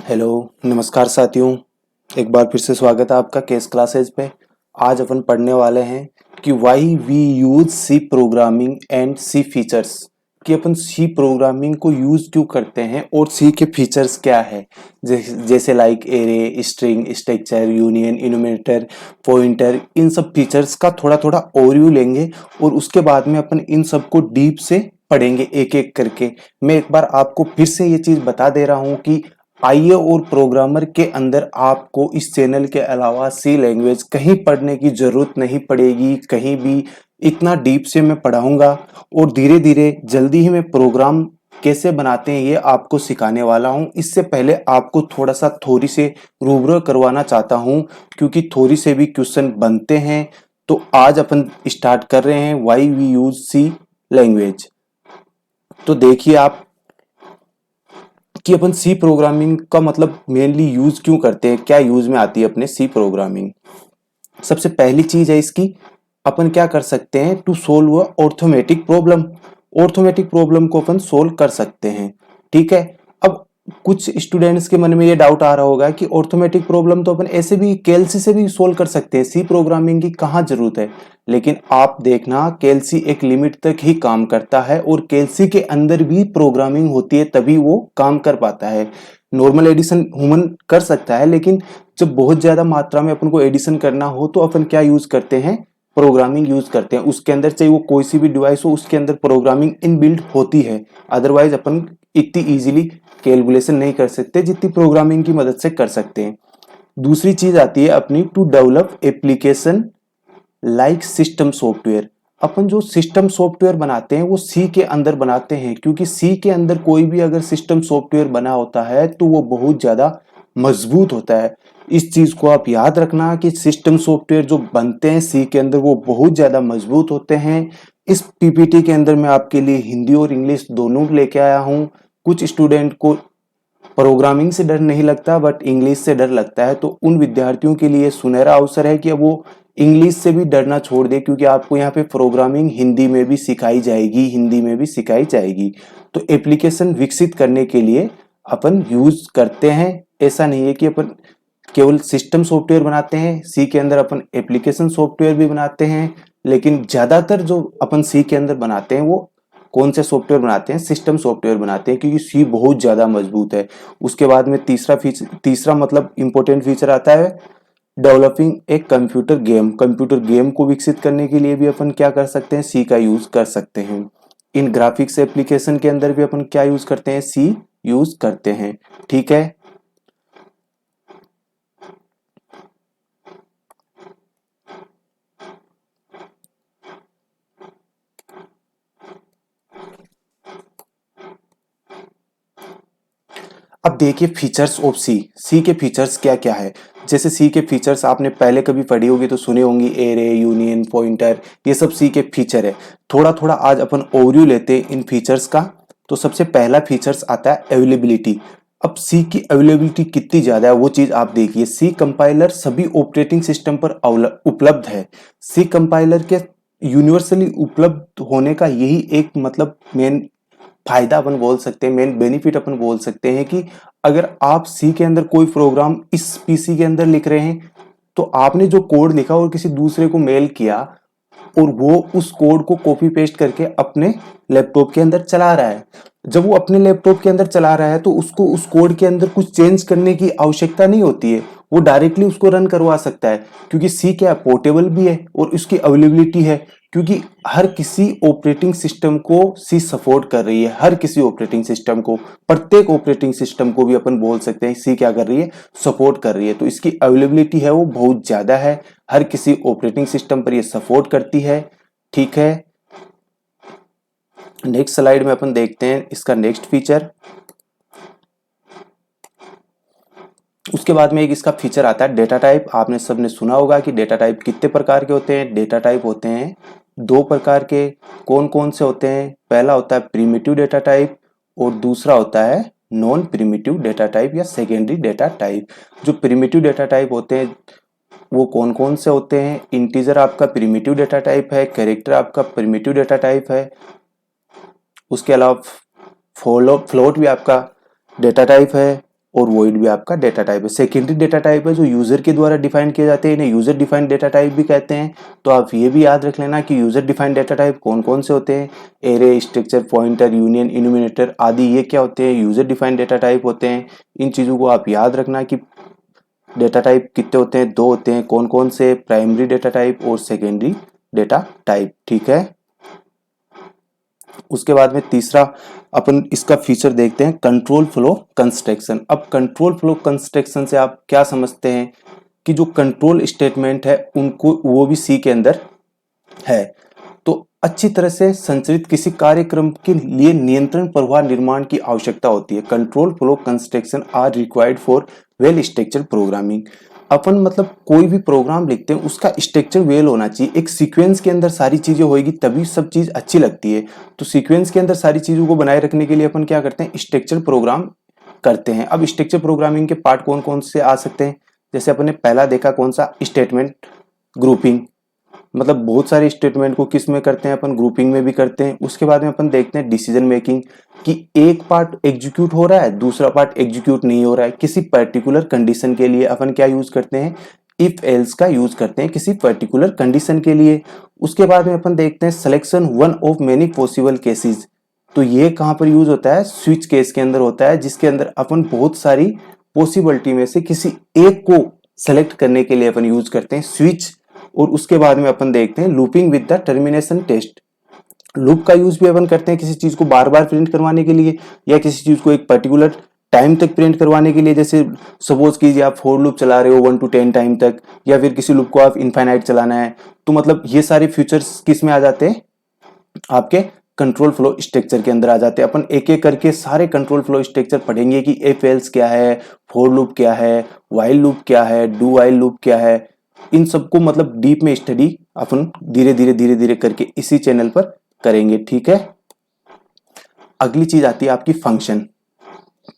Hello, नमस्कार साथियों। एक बार फिर से स्वागत है आपका केस क्लासेज पे। आज अपन पढ़ने वाले हैं कि why we use C programming and C features, कि अपन सी प्रोग्रामिंग को यूज क्यों करते हैं और सी के फीचर्स क्या है। जैसे like array, string, structure, union, enumerator, pointer, इन सब फीचर्स का थोड़ा थोड़ा ओवरव्यू लेंगे और उसके बाद में अपन इन सब को डीप से पढ़ेंगे एक एक करके। मैं एक बार आपको फिर से ये चीज बता दे रहा हूँ कि आईए और प्रोग्रामर के अंदर आपको इस चैनल के अलावा सी लैंग्वेज कहीं पढ़ने की जरूरत नहीं पड़ेगी, कहीं भी। इतना डीप से मैं पढ़ाऊंगा और धीरे धीरे जल्दी ही मैं प्रोग्राम कैसे बनाते हैं ये आपको सिखाने वाला हूं। इससे पहले आपको थोड़ा सा थ्योरी से रूबरू करवाना चाहता हूं, क्योंकि थ्योरी से भी क्वेश्चन बनते हैं। तो आज अपन स्टार्ट कर रहे हैं why we use C language. तो देखिए आप कि अपन सी प्रोग्रामिंग का मतलब मेनली यूज क्यों करते हैं, क्या यूज में आती है अपने सी प्रोग्रामिंग। सबसे पहली चीज है इसकी, अपन क्या कर सकते हैं टू सोल्व ऑर्थोमेटिक प्रॉब्लम। ऑर्थोमेटिक प्रॉब्लम को अपन सोल्व कर सकते हैं, ठीक है। अब कुछ स्टूडेंट्स के मन में ये डाउट आ रहा होगा कि ऑर्थोमेटिक प्रॉब्लम तो अपन ऐसे भी केएलसी से भी सोल्व कर सकते हैं, सी प्रोग्रामिंग की कहाँ जरूरत है। लेकिन आप देखना केएलसी एक लिमिट तक ही काम करता है और केएलसी के अंदर भी प्रोग्रामिंग होती है, तभी वो काम कर पाता है। नॉर्मल एडिशन ह्यूमन कर सकता है, लेकिन जब बहुत ज्यादा मात्रा में अपन को एडिशन करना हो तो अपन क्या यूज करते हैं, प्रोग्रामिंग यूज करते हैं। उसके अंदर चाहे वो कोई सी भी डिवाइस हो, उसके अंदर प्रोग्रामिंग इनबिल्ट होती है। अदरवाइज अपन इतनी इजीली कैलकुलेशन नहीं कर सकते जितनी प्रोग्रामिंग की मदद से कर सकते हैं। दूसरी चीज आती है अपनी to develop application like system software. अपन जो सिस्टम सॉफ्टवेयर बनाते हैं वो सी के अंदर बनाते हैं, क्योंकि सी के अंदर कोई भी अगर सिस्टम सॉफ्टवेयर बना होता है तो वो बहुत ज्यादा मजबूत होता है। इस चीज को आप याद रखना कि सिस्टम सॉफ्टवेयर जो बनते हैं सी के अंदर वो बहुत ज्यादा मजबूत होते हैं। इस पीपीटी के अंदर मैं आपके लिए हिंदी और इंग्लिश दोनों लेके आया हूँ। कुछ स्टूडेंट को प्रोग्रामिंग से डर नहीं लगता बट इंग्लिश से डर लगता है, तो उन विद्यार्थियों के लिए सुनहरा अवसर है कि अब वो इंग्लिश से भी डरना छोड़ दे, क्योंकि आपको यहाँ पे प्रोग्रामिंग हिंदी में भी सिखाई जाएगी, हिंदी में भी सिखाई जाएगी। तो एप्लीकेशन विकसित करने के लिए अपन यूज करते हैं। ऐसा नहीं है कि अपन केवल सिस्टम सॉफ्टवेयर बनाते हैं, सी के अंदर अपन एप्लीकेशन सॉफ्टवेयर भी बनाते हैं। लेकिन ज्यादातर जो अपन सी के अंदर बनाते हैं वो कौन से सॉफ्टवेयर बनाते हैं, सिस्टम सॉफ्टवेयर बनाते हैं, क्योंकि सी बहुत ज्यादा मजबूत है। उसके बाद में तीसरा मतलब इंपॉर्टेंट फीचर आता है डेवलपिंग एक कंप्यूटर गेम। कंप्यूटर गेम को विकसित करने के लिए भी अपन क्या कर सकते हैं, सी का यूज कर सकते हैं। इन ग्राफिक्स एप्लीकेशन के अंदर भी अपन क्या यूज करते हैं, सी यूज करते हैं, ठीक है। अब देखिए फीचर्स ऑफ सी, सी के फीचर्स क्या क्या है। जैसे सी के फीचर्स आपने पहले कभी पढ़ी होगी तो सुने होंगी, एरे, यूनियन, पॉइंटर, ये सब सी के फीचर है। थोड़ा थोड़ा आज अपन ओवरव्यू लेते हैं इन फीचर्स का। तो सबसे पहला फीचर्स आता है अवेलेबिलिटी। अब सी की अवेलेबिलिटी कितनी ज्यादा है वो चीज आप देखिए। सी कंपाइलर सभी ऑपरेटिंग सिस्टम पर उपलब्ध है। सी कंपाइलर के यूनिवर्सली उपलब्ध होने का यही एक मतलब मेन फायदा अपन बोल सकते हैं, मेन बेनिफिट अपन बोल सकते हैं कि अगर आप सी के अंदर कोई प्रोग्राम इस पीसी के अंदर लिख रहे हैं, तो आपने जो कोड लिखा और किसी दूसरे को मेल किया और वो उस कोड को कॉपी पेस्ट करके अपने लैपटॉप के अंदर चला रहा है। जब वो अपने लैपटॉप के अंदर चला रहा है तो उसको उस कोड के अंदर कुछ चेंज करने की आवश्यकता नहीं होती है, वो डायरेक्टली उसको रन करवा सकता है, क्योंकि सी क्या पोर्टेबल भी है और उसकी अवेलेबिलिटी है। क्योंकि हर किसी ऑपरेटिंग सिस्टम को सी सपोर्ट कर रही है, हर किसी ऑपरेटिंग सिस्टम को, प्रत्येक ऑपरेटिंग सिस्टम को भी अपन बोल सकते हैं सी क्या कर रही है, सपोर्ट कर रही है। तो इसकी अवेलेबिलिटी है वो बहुत ज्यादा है, हर किसी ऑपरेटिंग सिस्टम पर ये सपोर्ट करती है, ठीक है। नेक्स्ट स्लाइड में अपन देखते हैं इसका नेक्स्ट फीचर। उसके बाद में एक इसका फीचर आता है डेटा टाइप। आपने सबने सुना होगा कि डेटा टाइप कितने प्रकार के होते हैं। डेटा टाइप होते हैं दो प्रकार के। कौन कौन से होते हैं, पहला होता है प्रिमिटिव डेटा टाइप और दूसरा होता है नॉन प्रिमिटिव डेटा टाइप या सेकेंडरी डेटा टाइप। जो प्रिमिटिव डेटा टाइप होते हैं वो कौन कौन से होते हैं, इंटीजर आपका प्रिमिटिव डेटा टाइप है, कैरेक्टर आपका प्रिमिटिव डेटा टाइप है, उसके अलावा फ्लोट भी आपका डेटा टाइप है, और वॉइड भी आपका डेटा टाइप है। सेकेंडरी डेटा टाइप है जो यूजर के द्वारा डिफाइन किए जाते हैं, इन्हें यूजर डिफाइंड डेटा टाइप भी कहते हैं। तो आप ये भी याद रख लेना कि यूजर डिफाइंड डेटा टाइप कौन कौन से होते हैं। Array, structure, pointer, union, enumerator आदि ये क्या होते हैं, यूजर डिफाइंड डेटा टाइप होते हैं। इन चीजों को आप याद रखना कि डेटा टाइप कितने होते हैं, 2 होते हैं। कौन कौन से, प्राइमरी डेटा टाइप और सेकेंडरी डेटा टाइप, ठीक है। उसके बाद में तीसरा अपन इसका फीचर देखते हैं, कंट्रोल फ्लो कंस्ट्रक्शन। अब कंट्रोल फ्लो कंस्ट्रक्शन से आप क्या समझते हैं कि जो कंट्रोल स्टेटमेंट है उनको वो भी सी के अंदर है। तो अच्छी तरह से संचालित किसी कार्यक्रम के लिए नियंत्रण प्रवाह निर्माण की आवश्यकता होती है। Control flow construction are required for well structured programming. अपन मतलब कोई भी प्रोग्राम लिखते हैं उसका स्ट्रक्चर वेल होना चाहिए, एक सीक्वेंस के अंदर सारी चीजें होगी तभी सब चीज अच्छी लगती है। तो सीक्वेंस के अंदर सारी चीजों को बनाए रखने के लिए अपन क्या करते हैं, स्ट्रक्चर प्रोग्राम करते हैं। अब स्ट्रक्चर प्रोग्रामिंग के पार्ट कौन कौन से आ सकते हैं, जैसे अपन ने पहला देखा कौन सा, स्टेटमेंट ग्रुपिंग। मतलब बहुत सारे स्टेटमेंट को किस में करते हैं अपन, ग्रुपिंग में भी करते हैं। उसके बाद में अपन देखते हैं डिसीजन मेकिंग, कि एक पार्ट एग्जीक्यूट हो रहा है दूसरा पार्ट एग्जीक्यूट नहीं हो रहा है। किसी पर्टिकुलर कंडीशन के लिए अपन क्या यूज करते हैं, इफ एल्स का यूज करते हैं किसी पर्टिकुलर कंडीशन के लिए। उसके बाद में अपन देखते हैं selection one of many possible cases. तो ये कहां पर यूज होता है, स्विच केस के अंदर होता है, जिसके अंदर अपन बहुत सारी पॉसिबिलिटी में से किसी एक को सेलेक्ट करने के लिए अपन यूज करते हैं स्विच। और उसके बाद में अपन देखते हैं looping with the termination test. Loop का यूज भी अपन करते हैं किसी चीज को बार बार प्रिंट करवाने के लिए या किसी चीज को एक पर्टिकुलर टाइम तक प्रिंट करवाने के लिए। जैसे सपोज कीजिए आप फॉर लूप चला रहे हो 1 to 10 टाइम तक, या फिर किसी लूप को आप इनफाइनाइट चलाना है। तो मतलब ये सारे फीचर्स किस में आ जाते हैं, आपके कंट्रोल फ्लो स्ट्रक्चर के अंदर आ जाते हैं। अपन एक एक करके सारे कंट्रोल फ्लो स्ट्रक्चर पढ़ेंगे कि इफ एल्स क्या है, फॉर लूप क्या है, व्हाइल लूप क्या है, डू व्हाइल लूप क्या है। इन सबको मतलब डीप में स्टडी अपन धीरे धीरे करके इसी चैनल पर करेंगे, ठीक है। अगली चीज आती है आपकी फंक्शन।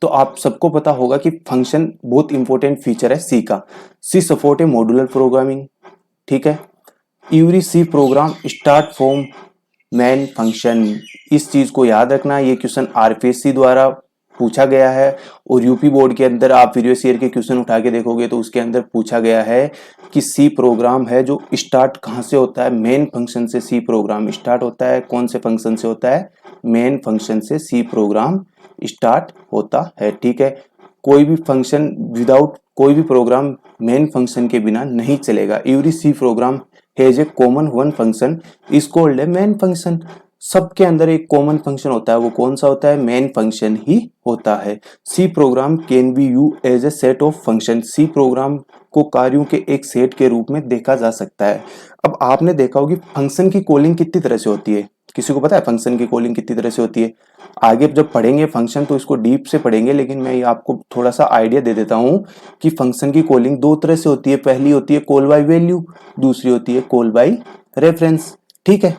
तो आप सबको पता होगा कि फंक्शन बहुत इंपॉर्टेंट फीचर है सी का। सी सपोर्ट है मॉड्यूलर प्रोग्रामिंग, ठीक है। Every C program start from main function. इस चीज को याद रखना, ये क्वेश्चन आरपीएससी द्वारा पूछा गया है और यूपी बोर्ड के अंदर आप प्रीवियस ईयर के क्वेश्चन उठा के देखोगे तो उसके अंदर पूछा गया है कि सी प्रोग्राम है जो स्टार्ट कहां से होता है, मेन फंक्शन से सी प्रोग्राम स्टार्ट होता है। कौन से फंक्शन से होता है, मेन फंक्शन से सी प्रोग्राम स्टार्ट होता है, ठीक है। कोई भी फंक्शन विदाउट, कोई भी प्रोग्राम मेन फंक्शन के बिना नहीं चलेगा। Every C program has a common one function is called a main function. सबके अंदर एक कॉमन फंक्शन होता है, वो कौन सा होता है, मेन फंक्शन ही होता है। C program can be use as a set of function. C program को कार्यों के एक सेट के रूप में देखा जा सकता है। अब आपने देखा होगी फंक्शन की कॉलिंग कितनी तरह से होती है, किसी को पता है फंक्शन की कॉलिंग कितनी तरह से होती है। आगे जब पढ़ेंगे फंक्शन तो इसको डीप से पढ़ेंगे, लेकिन मैं आपको थोड़ा सा आइडिया दे देता हूं कि फंक्शन की कॉलिंग 2 तरह से होती है। पहली होती है कॉल बाय वैल्यू, दूसरी होती है कॉल बाय रेफरेंस, ठीक है।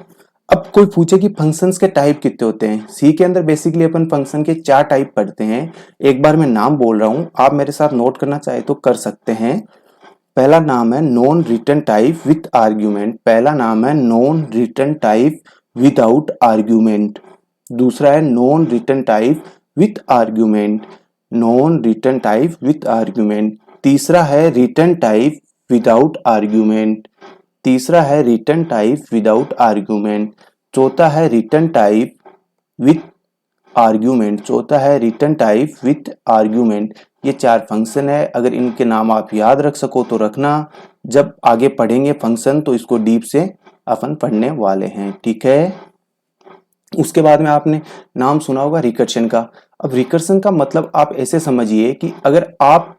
अब कोई पूछे कि फंक्शंस के टाइप कितने होते हैं, सी के अंदर बेसिकली अपन फंक्शन के 4 टाइप पढ़ते हैं। एक बार मैं नाम बोल रहा हूं, आप मेरे साथ नोट करना चाहे तो कर सकते हैं। पहला नाम है non return type with argument. पहला नाम है non return type without argument. दूसरा है non return type with argument, non return type with argument. तीसरा है रिटर्न टाइप विदाउट आर्ग्यूमेंट। तीसरा है रिटर्न टाइप विदाउट आर्ग्यूमेंट। चौथा है रिटर्न टाइप विथ आर्ग्यूमेंट। चौथा है रिटर्न टाइप विथ आर्ग्यूमेंट। ये 4 फंक्शन है, अगर इनके नाम आप याद रख सको तो रखना। जब आगे पढ़ेंगे फंक्शन तो इसको डीप से अपन पढ़ने वाले हैं, ठीक है। उसके बाद में आपने नाम सुना होगा रिकर्शन का। अब रिकर्शन का मतलब आप ऐसे समझिए कि अगर आप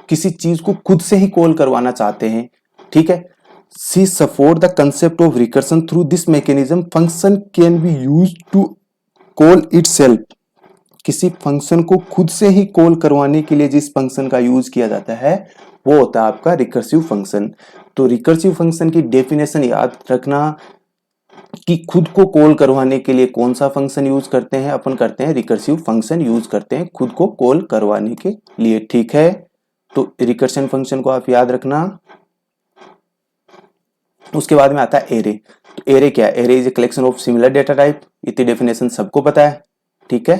किसी चीज को खुद से ही कॉल करवाना चाहते हैं, ठीक है। C support the concept of recursion through this mechanism function can be used to call itself. किसी फंक्शन को खुद से ही कॉल करवाने के लिए जिस फंक्शन का यूज किया जाता है वो होता है आपका रिकर्सिव फंक्शन। तो रिकर्सिव फंक्शन की डेफिनेशन याद रखना कि खुद को कॉल करवाने के लिए कौन सा फंक्शन यूज करते हैं, अपन करते हैं रिकर्सिव फंक्शन यूज करते हैं खुद को कॉल करवाने के लिए, ठीक है। तो रिकर्शन फंक्शन को आप याद रखना। उसके बाद में आता है एरे। तो एरे क्या है, array is a collection of similar data type. इतनी डेफिनेशन सबको पता है, ठीक है।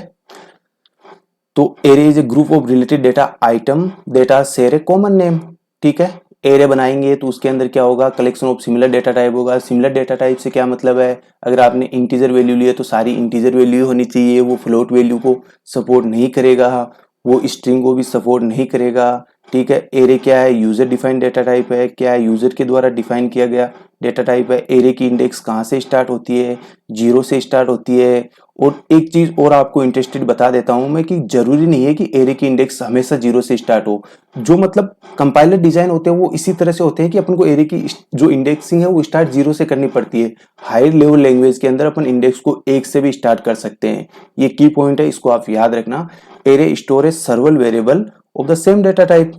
तो array is a group of related data item data share A common name, ठीक है। एरे बनाएंगे तो उसके अंदर क्या होगा, collection of similar data type होगा। सिमिलर डेटा टाइप से क्या मतलब है, अगर आपने इंटीजर वैल्यू लिया तो सारी इंटीजर वैल्यू होनी चाहिए, वो फ्लोट वैल्यू को सपोर्ट नहीं करेगा, वो स्ट्रिंग को भी सपोर्ट नहीं करेगा, ठीक है। एरे क्या है, यूजर डिफाइंड डेटा टाइप है, क्या है, यूजर के द्वारा डिफाइन किया गया डेटा टाइप है। एरे की इंडेक्स कहाँ से स्टार्ट होती है, 0 से स्टार्ट होती है। और एक चीज और आपको इंटरेस्टेड बता देता हूं मैं कि जरूरी नहीं है कि एरे की इंडेक्स हमेशा 0 से स्टार्ट हो। जो मतलब कंपाइलर डिजाइन होते हैं वो इसी तरह से होते हैं कि अपन को एरे की जो इंडेक्सिंग है वो स्टार्ट 0 से करनी पड़ती है। हायर लेवल लैंग्वेज के अंदर अपन इंडेक्स को 1 से भी स्टार्ट कर सकते हैं। ये की पॉइंट है, इसको आप याद रखना। Array store a several variable of the same data type.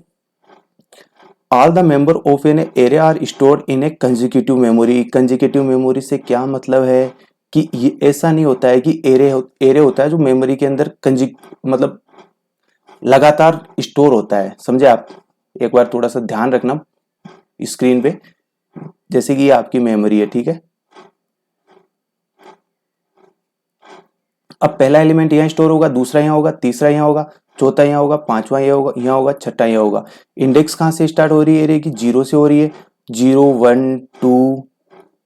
All the member of an array are stored in a consecutive memory. Consecutive memory से क्या मतलब है कि ये ऐसा नहीं होता है कि एरे होता है जो मेमोरी के अंदर मतलब लगातार स्टोर होता है, समझे आप। एक बार थोड़ा सा ध्यान रखना स्क्रीन पे, जैसे कि ये आपकी मेमोरी है, ठीक है। अब पहला एलिमेंट यहाँ स्टोर होगा, दूसरा यहाँ होगा, तीसरा यहाँ होगा, चौथा यहाँ होगा, पांचवा यहाँ होगा, छठा यहाँ होगा। इंडेक्स कहाँ से स्टार्ट हो रही है एरे की, 0 से हो रही है। 0 1 2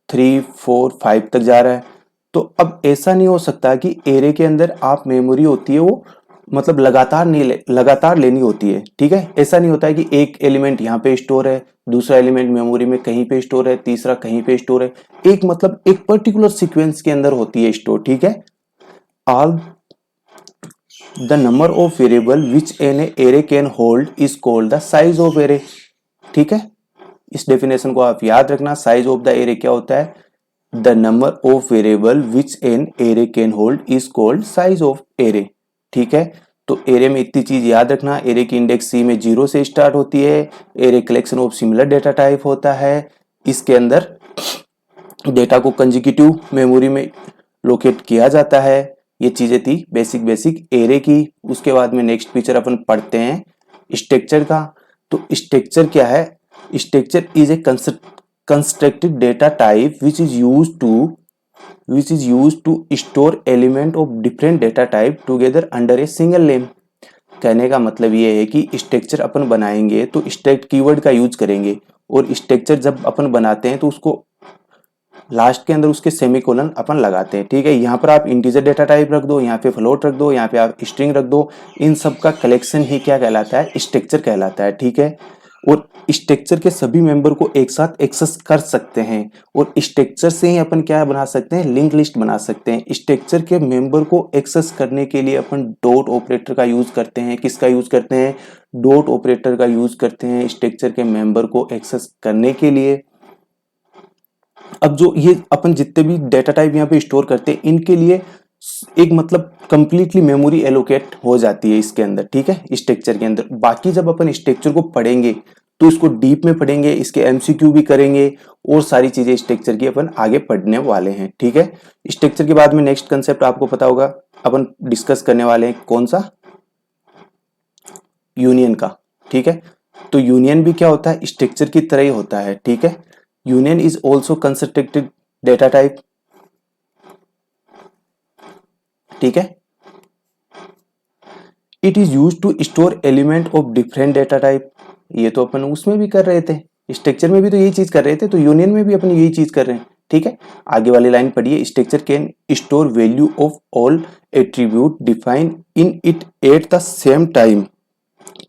3 4 5 तक जा रहा है। तो अब ऐसा नहीं हो सकता कि एरे के अंदर आप मेमोरी होती है वो मतलब लगातार लेनी होती है, ठीक है। ऐसा नहीं होता है कि एक एलिमेंट यहाँ पे स्टोर है, दूसरा एलिमेंट मेमोरी में कहीं पे स्टोर है, तीसरा कहीं पे स्टोर है। एक मतलब एक पर्टिकुलर सीक्वेंस के अंदर होती है स्टोर, ठीक है। All the number of variable which an array can hold is called the size of array, ठीक है। इस डेफिनेशन को आप याद रखना। साइज ऑफ द एरे क्या होता है, the number of variable which an array can hold is called size of array, ठीक है। तो एरे में इतनी चीज याद रखना, एरे की इंडेक्स सी में 0 से स्टार्ट होती है। Array collection of similar data type होता है। इसके अंदर डेटा को कंसेक्यूटिव मेमोरी में लोकेट किया जाता है। ये चीजें थी बेसिक एरे की। उसके बाद में नेक्स्ट फीचर अपन पढ़ते हैं स्ट्रक्चर का। तो स्ट्रक्चर क्या है, structure is a constructed data type which is used to store element of different data type together under a single name। कहने का मतलब ये है कि स्ट्रक्चर अपन बनाएंगे तो स्ट्रक्ट कीवर्ड का यूज करेंगे, और स्ट्रक्चर जब अपन बनाते हैं तो उसको लास्ट के अंदर उसके सेमीकोलन अपन लगाते हैं, ठीक है। यहाँ पर आप इंटीजर डेटा टाइप रख दो, यहाँ पे फ्लोट रख दो, यहाँ पे आप स्ट्रिंग रख दो, इन सब का कलेक्शन ही क्या कहलाता है, स्ट्रक्चर कहलाता है, ठीक है। और स्ट्रक्चर के सभी मेंबर को एक साथ एक्सेस कर सकते हैं, और स्ट्रक्चर से ही अपन क्या बना सकते हैं, लिंक लिस्ट बना सकते हैं। स्ट्रक्चर के मेंबर को एक्सेस करने के लिए अपन डॉट ऑपरेटर का यूज करते हैं। किसका यूज करते हैं, डॉट ऑपरेटर का यूज करते हैं स्ट्रक्चर के मेंबर को एक्सेस करने के लिए। अब जो ये अपन जितने भी डेटा टाइप यहाँ पे स्टोर करते हैं इनके लिए एक मतलब कंप्लीटली मेमोरी एलोकेट हो जाती है इसके अंदर, ठीक है, स्ट्रक्चर के अंदर। बाकी जब अपन स्ट्रक्चर को पढ़ेंगे तो इसको डीप में पढ़ेंगे, इसके एमसीक्यू भी करेंगे, और सारी चीजें स्ट्रक्चर की अपन आगे पढ़ने वाले हैं, ठीक है। स्ट्रक्चर के बाद में नेक्स्ट कंसेप्ट आपको पता होगा अपन डिस्कस करने वाले हैं, कौन सा, यूनियन का, ठीक है। तो यूनियन भी क्या होता है, स्ट्रक्चर की तरह ही होता है, ठीक है। Union is also constructed data type, ठीक है। It is use to store element of different data type. ये तो अपन उसमें भी कर रहे थे, स्ट्रक्चर में भी तो यही चीज कर रहे थे, तो यूनियन में भी अपन यही चीज कर रहे हैं, ठीक है। आगे वाली लाइन पढ़िए, structure can store value of all attribute define in it at the same time,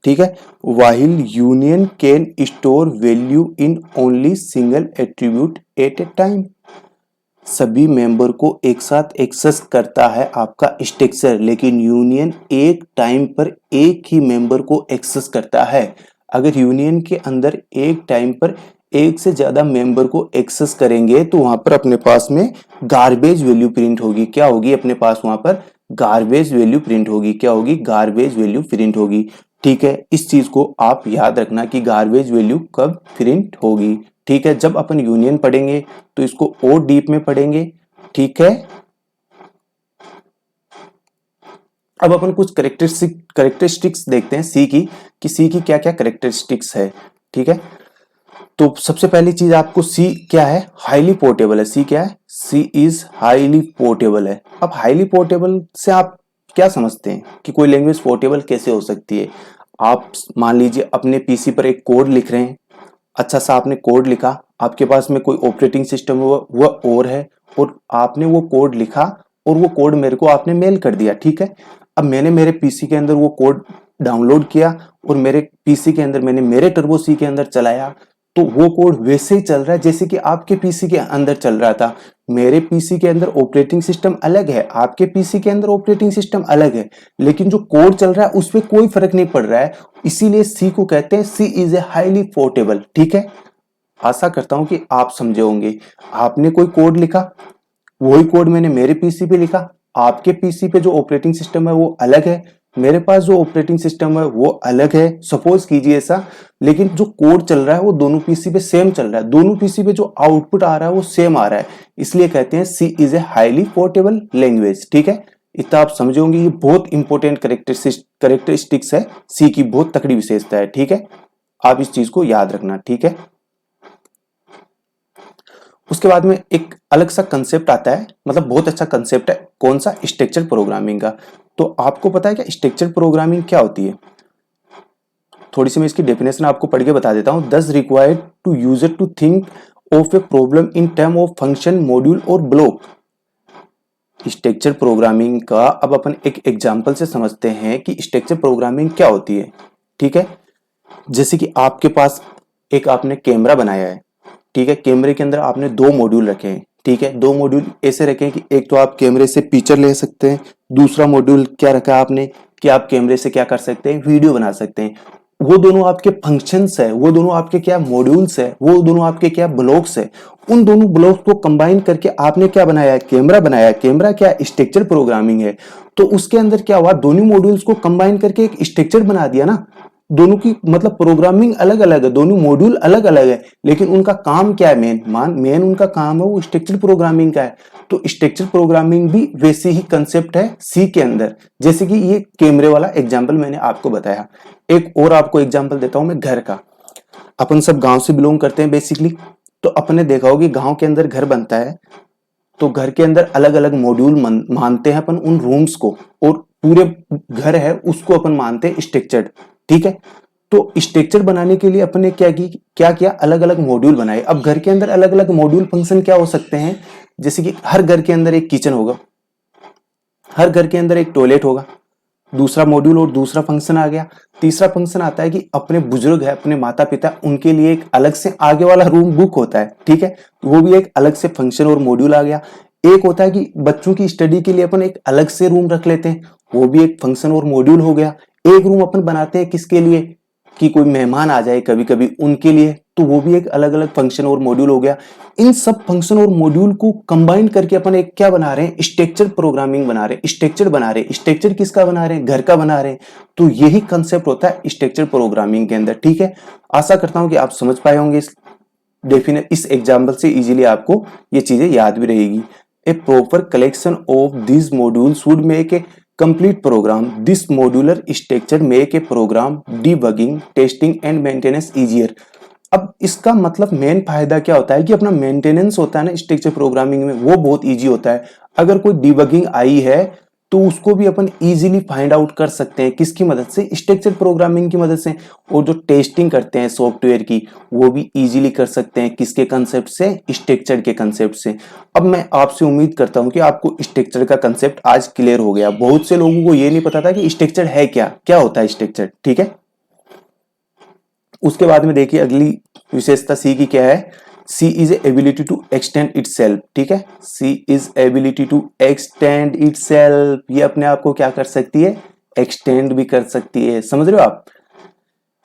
ठीक है। While union can store value in only single attribute at a time. सभी मेंबर को एक साथ एक्सेस करता है आपका स्ट्रक्चर, लेकिन यूनियन एक टाइम पर एक ही मेंबर को एक्सेस करता है। अगर यूनियन के अंदर एक टाइम पर एक से ज्यादा मेंबर को एक्सेस करेंगे तो वहां पर अपने पास में गार्बेज वैल्यू प्रिंट होगी। क्या होगी अपने पास वहां पर, गार्बेज वैल्यू प्रिंट होगी। क्या होगी, गार्बेज वैल्यू प्रिंट होगी, ठीक है। इस चीज को आप याद रखना कि गार्बेज वैल्यू कब प्रिंट होगी, ठीक है। जब अपन यूनियन पढ़ेंगे तो इसको और डीप में पढ़ेंगे, ठीक है। अब अपन कुछ करेक्टरिस्टिक्स देखते हैं सी की, कि सी की क्या क्या करेक्टरिस्टिक्स है, ठीक है। तो सबसे पहली चीज आपको सी क्या है, हाईली पोर्टेबल है। सी क्या है, सी इज हाईली पोर्टेबल है। अब हाईली पोर्टेबल से आप क्या समझते हैं कि कोई लैंग्वेज पोर्टेबल कैसे हो सकती है? आप मान लीजिए अपने पीसी पर एक कोड लिख रहे हैं, अच्छा सा आपने कोड लिखा, आपके पास में कोई ऑपरेटिंग सिस्टम वह और है, और आपने वो कोड लिखा और वो कोड मेरे को आपने मेल कर दिया, ठीक है। अब मैंने मेरे पीसी के अंदर वो कोड डाउनलोड किया और मेरे पीसी के अंदर मैंने मेरे टर्बो सी के अंदर चलाया, तो वो कोड वैसे ही चल रहा है जैसे कि आपके पीसी के अंदर चल रहा था। मेरे पीसी के अंदर ऑपरेटिंग सिस्टम अलग है, आपके पीसी के अंदर ऑपरेटिंग सिस्टम अलग है, लेकिन जो कोड चल रहा है उसमें कोई फर्क नहीं पड़ रहा है। इसीलिए सी को कहते हैं C is a highly portable, ठीक है। आशा करता हूं कि आप समझे होंगे। आपने कोई कोड लिखा, वही कोड मैंने मेरे पीसी पे लिखा, आपके पीसी पे जो ऑपरेटिंग सिस्टम है वो अलग है, मेरे पास जो ऑपरेटिंग सिस्टम है वो अलग है, सपोज कीजिए ऐसा, लेकिन जो कोड चल रहा है वो दोनों पीसी पे सेम चल रहा है, दोनों पीसी पे जो आउटपुट आ रहा है वो सेम आ रहा है। इसलिए कहते हैं C is a highly portable language, ठीक है। इतना आप समझे होंगे, ये बहुत इंपॉर्टेंट करेक्टरिस्टिक्स है, सी की बहुत तकड़ी विशेषता है, ठीक है। आप इस चीज को याद रखना, ठीक है। उसके बाद में एक अलग सा कंसेप्ट आता है, मतलब बहुत अच्छा कंसेप्ट है, कौन सा? स्ट्रक्चर प्रोग्रामिंग का। तो आपको पता है क्या स्ट्रक्चर प्रोग्रामिंग क्या होती है? थोड़ी सी मैं इसकी डेफिनेशन आपको पढ़ के बता देता हूं। This required to user to think of a problem in term of function, module और ब्लॉक। स्ट्रक्चर प्रोग्रामिंग का अब अपन एक एग्जांपल से समझते हैं कि स्ट्रक्चर प्रोग्रामिंग क्या होती है, ठीक है। जैसे कि आपके पास एक आपने कैमरा बनाया है, ठीक है। कैमरे के अंदर आपने दो मॉड्यूल रखे हैं, ठीक है। दो मॉड्यूल ऐसे रखे हैं कि एक तो आप कैमरे से पिक्चर ले सकते हैं, दूसरा मॉड्यूल क्या रखा है आपने कि आप कैमरे से क्या कर सकते हैं, वीडियो बना सकते हैं। वो दोनों आपके फंक्शंस है, वो दोनों आपके क्या मॉड्यूल्स है, वो दोनों आपके क्या ब्लॉक्स है। उन दोनों ब्लॉक्स को कंबाइन करके आपने क्या बनाया है? कैमरा बनाया है। कैमरा क्या? स्ट्रक्चर प्रोग्रामिंग है। तो उसके अंदर क्या हुआ, दोनों मॉड्यूल्स को कंबाइन करके एक स्ट्रक्चर बना दिया ना। दोनों की मतलब प्रोग्रामिंग अलग अलग है, दोनों मॉड्यूल अलग अलग है, लेकिन उनका काम क्या है? मेन उनका काम है वो स्ट्रक्चर प्रोग्रामिंग का है। तो स्ट्रक्चर प्रोग्रामिंग भी वैसे ही कंसेप्ट है सी के अंदर, जैसे कि ये कैमरे वाला एग्जांपल मैंने आपको बताया। एक और आपको एग्जांपल देता हूं मैं घर का। अपन सब गांव से बिलोंग करते हैं बेसिकली, तो अपने देखा होगा गांव के अंदर घर बनता है, तो घर के अंदर अलग अलग मॉड्यूल मानते हैं अपन उन रूम्स को, और पूरे घर है उसको अपन मानते हैं स्ट्रक्चर्ड, ठीक है। तो स्ट्रक्चर बनाने के लिए अपन ने क्या किया? अलग अलग मॉड्यूल बनाए। अब घर के अंदर अलग अलग मॉड्यूल फंक्शन क्या हो सकते हैं? जैसे कि हर घर के अंदर एक किचन होगा, हर घर के अंदर एक टॉयलेट होगा, दूसरा मॉड्यूल और दूसरा फंक्शन आ गया। तीसरा फंक्शन आता है कि अपने बुजुर्ग है, अपने माता पिता, उनके लिए एक अलग से आगे वाला रूम बुक होता है, ठीक है। वो भी एक अलग से फंक्शन और मॉड्यूल आ गया। एक होता है कि बच्चों की स्टडी के लिए अपन एक अलग से रूम रख लेते हैं, वो भी एक फंक्शन और मॉड्यूल हो गया। एक रूम अपन बनाते हैं किसके लिए? कि कोई मेहमान आ जाए कभी कभी उनके लिए, तो वो भी एक अलग अलग फंक्शन और मॉड्यूल हो गया। इन सब फंक्शन और मॉड्यूल को कंबाइन करके अपन एक क्या बना रहे हैं? स्ट्रक्चर प्रोग्रामिंग बना रहे हैं, स्ट्रक्चर बना रहे हैं। स्ट्रक्चर किसका बना रहे हैं? घर का बना रहे हैं। तो यही कंसेप्ट होता है स्ट्रक्चर प्रोग्रामिंग के अंदर, ठीक है। आशा करता हूं कि आप समझ पाए होंगे इस एग्जाम्पल से इजीली आपको ये चीजें याद भी रहेगी। A proper collection of this modules would make a complete program. This modular structure make a program debugging, testing and maintenance easier. अब इसका मतलब मेन फायदा क्या होता है कि अपना मेंटेनेंस होता है ना स्ट्रक्चर प्रोग्रामिंग में, वो बहुत इजी होता है। अगर कोई डिबगिंग आई है तो उसको भी अपन इजीली फाइंड आउट कर सकते हैं, किसकी मदद से? स्ट्रक्चर प्रोग्रामिंग की मदद से। और जो टेस्टिंग करते हैं सॉफ्टवेयर की, वो भी इजीली कर सकते हैं, किसके कंसेप्ट से? स्ट्रक्चर के कंसेप्ट से। अब मैं आपसे उम्मीद करता हूं कि आपको स्ट्रक्चर का कंसेप्ट आज क्लियर हो गया। बहुत से लोगों को ये नहीं पता था कि स्ट्रक्चर है क्या, क्या होता है स्ट्रक्चर, ठीक है। उसके बाद में देखिए अगली विशेषता सी की क्या है? C is ability to extend itself, ठीक है। C is ability to extend itself, ये अपने आप को क्या कर सकती है? एक्सटेंड भी कर सकती है, समझ रहे हो आप।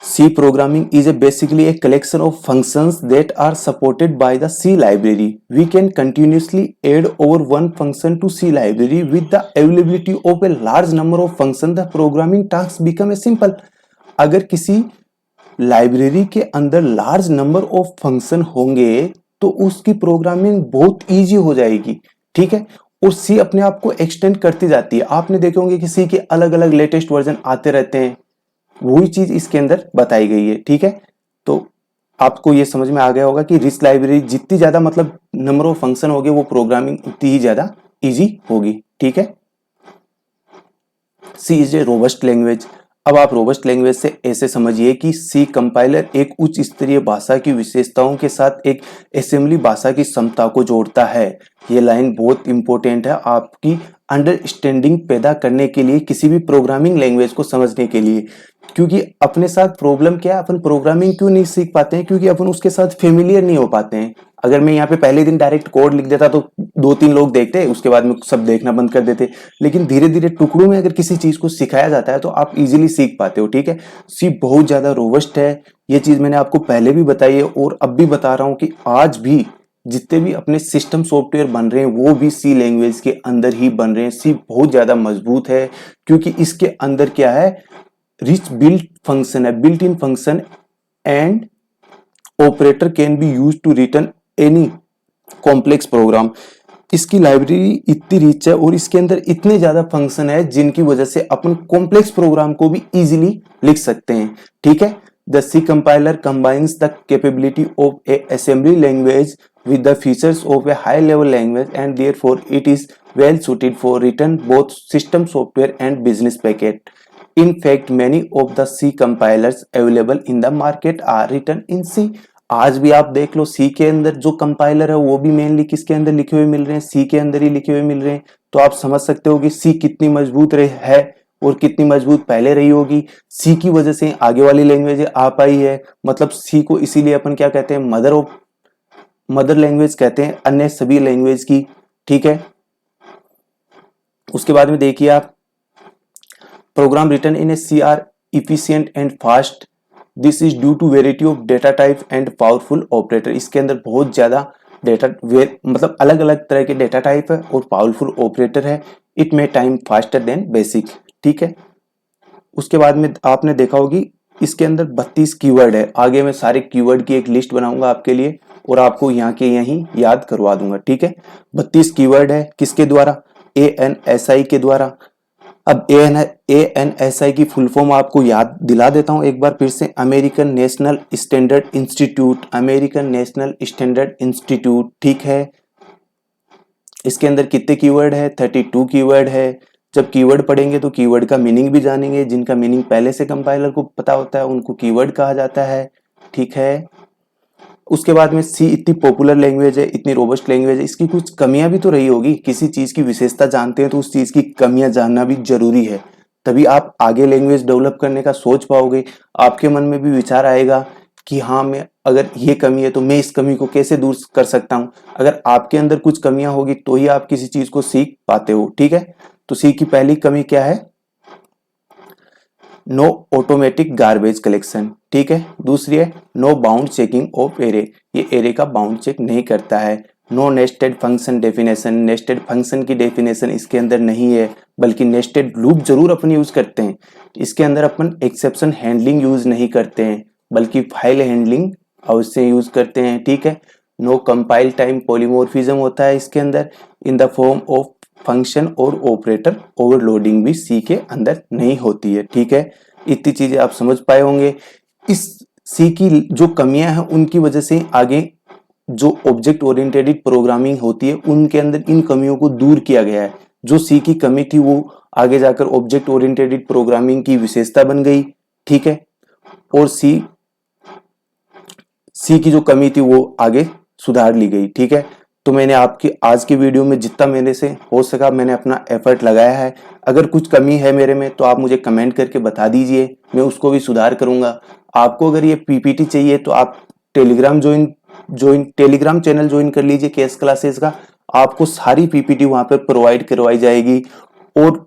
C programming is basically a collection of functions that are supported by the C library. We can continuously add over one function to C library with the availability of a large number of functions. The programming tasks become a simple. अगर किसी library के अंदर large number of function होंगे तो उसकी programming बहुत easy हो जाएगी, ठीक है। और सी अपने आप को एक्सटेंड करती जाती है। आपने देखे होंगे कि सी के अलग अलग लेटेस्ट वर्जन आते रहते हैं, वही चीज इसके अंदर बताई गई है, ठीक है। तो आपको ये समझ में आ गया होगा कि रिच लाइब्रेरी जितनी ज्यादा मतलब नंबर ऑफ फंक्शन होंगे वो प्रोग्रामिंग उतनी ही ज्यादा इजी होगी, ठीक है। C is A robust language. अब आप रोबस्ट लैंग्वेज से ऐसे समझिए कि सी कंपाइलर एक उच्च स्तरीय भाषा की विशेषताओं के साथ एक असेंबली भाषा की क्षमता को जोड़ता है। ये लाइन बहुत इंपॉर्टेंट है आपकी अंडरस्टैंडिंग पैदा करने के लिए, किसी भी प्रोग्रामिंग लैंग्वेज को समझने के लिए। क्योंकि अपने साथ प्रॉब्लम क्या है, अपन प्रोग्रामिंग क्यों नहीं सीख पाते हैं? क्योंकि अपन उसके साथ फेमिलियर नहीं हो पाते हैं। अगर मैं यहाँ पे पहले दिन डायरेक्ट कोड लिख देता तो 2-3 लोग देखते, उसके बाद में सब देखना बंद कर देते। लेकिन धीरे धीरे टुकड़ों में अगर किसी चीज को सिखाया जाता है तो आप इजीली सीख पाते हो। ठीक है, सी बहुत ज्यादा रोबस्ट है। ये चीज मैंने आपको पहले भी बताई है और अब भी बता रहा हूँ कि आज भी जितने भी अपने सिस्टम सॉफ्टवेयर बन रहे हैं वो भी सी लैंग्वेज के अंदर ही बन रहे हैं। सी बहुत ज्यादा मजबूत है क्योंकि इसके अंदर क्या है, रिच बिल्ट फंक्शन है, built in function and operator can be use to return any complex program. इसकी लाइब्रेरी इतनी रिच है और इसके अंदर इतने ज्यादा फंक्शन है जिनकी वजह से अपन कॉम्प्लेक्स प्रोग्राम को भी इजीली लिख सकते हैं। ठीक है, the C compiler combines the capability of a assembly language with the features of a high level language and therefore it is well suited for written both system software and business packet. In fact, many of the C compilers available in the market are written in C. आज भी आप देख लो सी के अंदर जो compiler है वो भी मेनली किसके अंदर लिखे हुए मिल रहे हैं, सी के अंदर ही लिखे हुए मिल रहे हैं। तो आप समझ सकते हो कि सी कितनी मजबूत है और कितनी मजबूत पहले रही होगी। सी की वजह से आगे वाली लैंग्वेज आ पाई है। मतलब सी को इसीलिए अपन क्या कहते हैं, मदर लैंग्वेज कहते हैं अन्य सभी लैंग्वेज की। ठीक है, उसके बाद में देखिए आप, program written in a C are efficient and fast. This is due to variety of data type and powerful operator. इसके अंदर बहुत ज्यादा डेटा मतलब अलग अलग तरह के डेटा टाइप है और पावरफुल ऑपरेटर है। It may time faster than basic. ठीक है, उसके बाद में आपने देखा होगी इसके अंदर 32 कीवर्ड है। आगे मैं सारे कीवर्ड की एक लिस्ट बनाऊंगा आपके लिए और आपको यहाँ के यहीं याद करवा दूंगा। ठीक है, 32 कीवर्ड है किसके द्वारा, ANSI के द्वारा। अब ANSI की फुल फॉर्म आपको याद दिला देता हूं एक बार फिर से, American national standard institute, American national standard institute. ठीक है, इसके अंदर कितने कीवर्ड है, 32 कीवर्ड है। जब कीवर्ड पढ़ेंगे तो कीवर्ड का मीनिंग भी जानेंगे। जिनका मीनिंग पहले से कंपाइलर को पता होता है उनको कीवर्ड कहा जाता है। ठीक है, उसके बाद में सी इतनी पॉपुलर लैंग्वेज है, इतनी रोबस्ट लैंग्वेज है, इसकी कुछ कमियां भी तो रही होगी। किसी चीज की विशेषता जानते हैं तो उस चीज की कमियां जानना भी जरूरी है, तभी आप आगे लैंग्वेज डेवलप करने का सोच पाओगे। आपके मन में भी विचार आएगा कि हाँ, मैं अगर ये कमी है तो मैं इस कमी को कैसे दूर कर सकता हूँ। अगर आपके अंदर कुछ कमियां होगी तो ही आप किसी चीज को सीख पाते हो। ठीक है, तो सी की पहली कमी क्या है, नो ऑटोमेटिक गार्बेज कलेक्शन। ठीक है, दूसरी है no bound checking of array, ये एरे का बाउंड चेक नहीं करता है। No nested function definition, nested function की डेफिनेशन इसके अंदर नहीं है, बल्कि नेस्टेड लूप जरूर अपन यूज करते हैं। इसके अंदर अपन एक्सेप्शन हैंडलिंग यूज नहीं करते हैं, बल्कि फाइल हैंडलिंग अवश्य यूज करते हैं। ठीक है, नो कंपाइल टाइम पॉलीमॉर्फिज्म होता है इसके अंदर in the form of function और ऑपरेटर ओवरलोडिंग भी सी के अंदर नहीं होती है। ठीक है, इतनी चीजें आप समझ पाए होंगे। इस सी की जो कमियां हैं उनकी वजह से आगे जो ऑब्जेक्ट ओरिएंटेड प्रोग्रामिंग होती है उनके अंदर इन कमियों को दूर किया गया है। जो सी की कमी थी वो आगे जाकर ऑब्जेक्ट ओरिएंटेड प्रोग्रामिंग की विशेषता बन गई। ठीक है, और सी की जो कमी थी वो आगे सुधार ली गई। ठीक है, तो मैंने आपकी आज की वीडियो में जितना मेरे से हो सका मैंने अपना एफर्ट लगाया है। अगर कुछ कमी है मेरे में तो आप मुझे कमेंट करके बता दीजिए, मैं उसको भी सुधार करूंगा। आपको अगर ये पीपीटी चाहिए तो आप टेलीग्राम टेलीग्राम चैनल ज्वाइन कर लीजिए केस क्लासेस का। आपको सारी पीपीटी वहां पर प्रोवाइड करवाई जाएगी और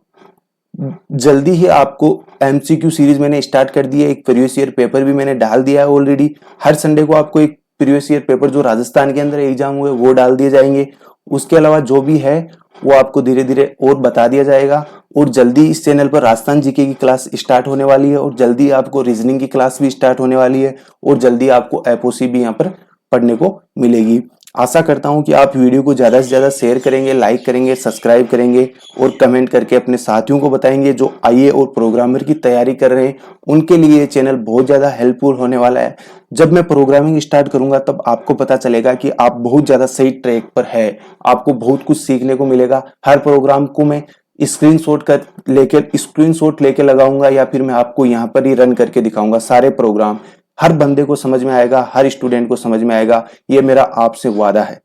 जल्दी ही आपको एमसीक्यू सीरीज मैंने स्टार्ट कर दी है। एक प्रीवियस ईयर पेपर भी मैंने डाल दिया है ऑलरेडी। हर संडे को आपको एक प्रीवियस ईयर पेपर जो राजस्थान के अंदर एग्जाम हुए वो डाल दिए जाएंगे। उसके अलावा जो भी है वो आपको धीरे धीरे और बता दिया जाएगा। और जल्दी इस चैनल पर राजस्थान जीके की क्लास स्टार्ट होने वाली है और जल्दी आपको रीजनिंग की क्लास भी स्टार्ट होने वाली है और जल्दी आपको एपओसी भी यहाँ पर पढ़ने को मिलेगी। आशा करता हूं कि आप वीडियो को ज्यादा से ज्यादा शेयर करेंगे, लाइक करेंगे, सब्सक्राइब करेंगे और कमेंट करके अपने साथियों को बताएंगे जो आईए और प्रोग्रामर की तैयारी कर रहे हैं। उनके लिए ये चैनल बहुत ज्यादा हेल्पफुल होने वाला है। जब मैं प्रोग्रामिंग स्टार्ट करूंगा तब आपको पता चलेगा कि आप बहुत ज्यादा सही ट्रैक पर है। आपको बहुत कुछ सीखने को मिलेगा। हर प्रोग्राम को मैं स्क्रीनशॉट लेके लगाऊंगा या फिर मैं आपको यहाँ पर ही रन करके दिखाऊंगा सारे प्रोग्राम। हर बंदे को समझ में आएगा, हर स्टूडेंट को समझ में आएगा, ये मेरा आपसे वादा है।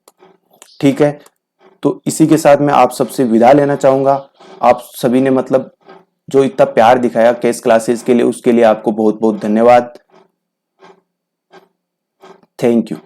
ठीक है, तो इसी के साथ मैं आप सबसे विदा लेना चाहूंगा। आप सभी ने मतलब जो इतना प्यार दिखाया केस क्लासेस के लिए, उसके लिए आपको बहुत बहुत धन्यवाद। Thank you.